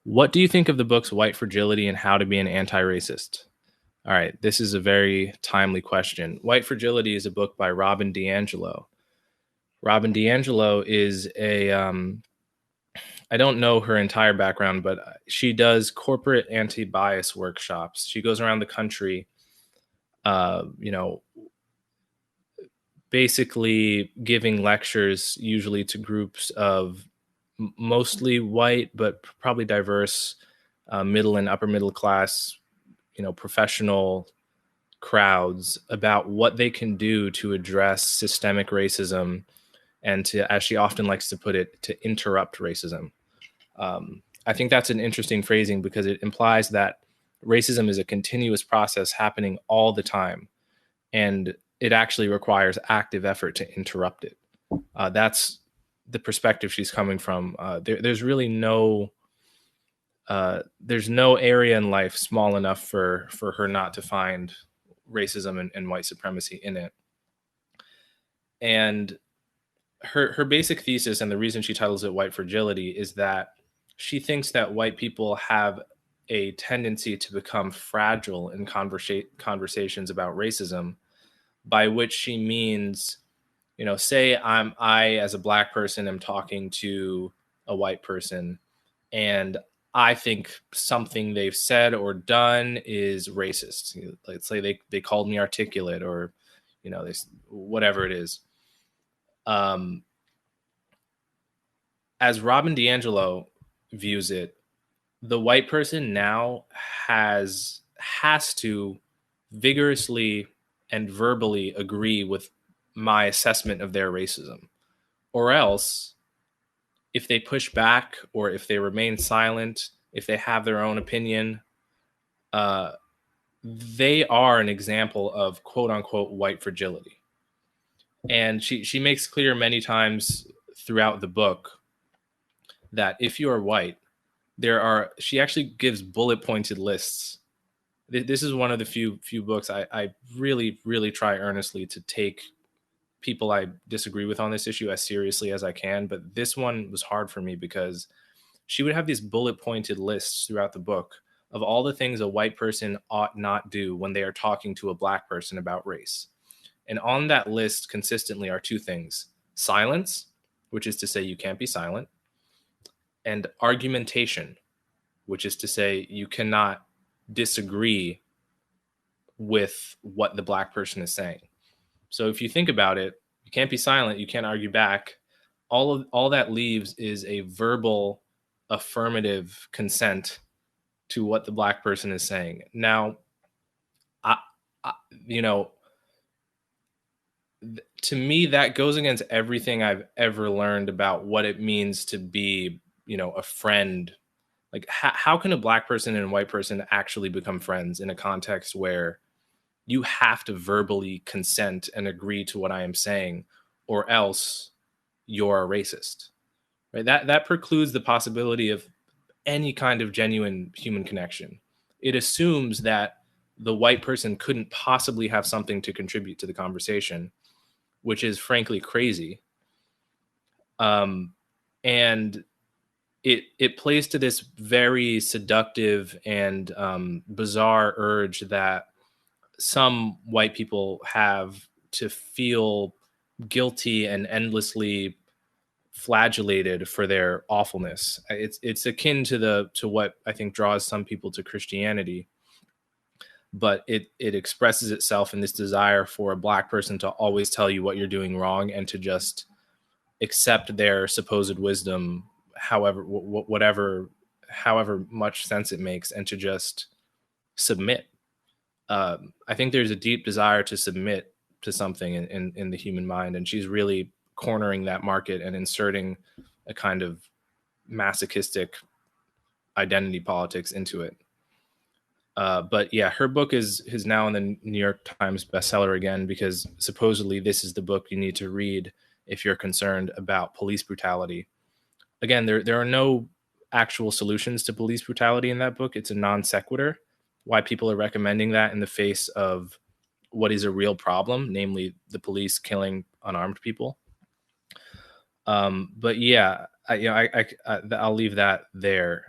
What do you think of the books White Fragility and How to Be an Anti-Racist? All right, this is a very timely question. White Fragility is a book by Robin DiAngelo. Robin DiAngelo is I don't know her entire background, but she does corporate anti-bias workshops. She goes around the country, uh, you know, basically giving lectures, usually to groups of mostly white, but probably diverse, middle and upper middle class, professional crowds about what they can do to address systemic racism and to, as she often likes to put it, to interrupt racism. I think that's an interesting phrasing because it implies that racism is a continuous process happening all the time, and it actually requires active effort to interrupt it. That's the perspective she's coming from. There's really there's no area in life small enough for her not to find racism and white supremacy in it. And her basic thesis, and the reason she titles it White Fragility, is that she thinks that white people have a tendency to become fragile in conversations about racism, by which she means, say I as a black person am talking to a white person, and I think something they've said or done is racist. Let's say they called me articulate, or they, whatever it is. As Robin DiAngelo views it, the white person now has to vigorously and verbally agree with my assessment of their racism, or else if they push back or if they remain silent, if they have their own opinion, they are an example of quote unquote white fragility. And she makes clear many times throughout the book that if you are white, she actually gives bullet pointed lists. This is one of the few books I really, really try earnestly to take people I disagree with on this issue as seriously as I can. But this one was hard for me because she would have these bullet pointed lists throughout the book of all the things a white person ought not do when they are talking to a black person about race. And on that list consistently are two things: silence, which is to say you can't be silent, and argumentation, which is to say you cannot disagree with what the black person is saying. So if you think about it, you can't be silent, you can't argue back. All that leaves is a verbal affirmative consent to what the black person is saying. Now, I, I you know, to me, that goes against everything I've ever learned about what it means to be, a friend. Like, how can a black person and a white person actually become friends in a context where you have to verbally consent and agree to what I am saying, or else you're a racist, right? That precludes the possibility of any kind of genuine human connection. It assumes that the white person couldn't possibly have something to contribute to the conversation, which is frankly crazy. And it plays to this very seductive and bizarre urge that some white people have to feel guilty and endlessly flagellated for their awfulness. It's akin to what I think draws some people to Christianity, but it expresses itself in this desire for a black person to always tell you what you're doing wrong and to just accept their supposed wisdom, however much sense it makes, and to just submit. I think there's a deep desire to submit to something in the human mind, and she's really cornering that market and inserting a kind of masochistic identity politics into it. But yeah, her book is now in the New York Times bestseller again because supposedly this is the book you need to read if you're concerned about police brutality. Again, there are no actual solutions to police brutality in that book. It's a non sequitur. Why people are recommending that in the face of what is a real problem, namely the police killing unarmed people. But yeah, I'll leave that there.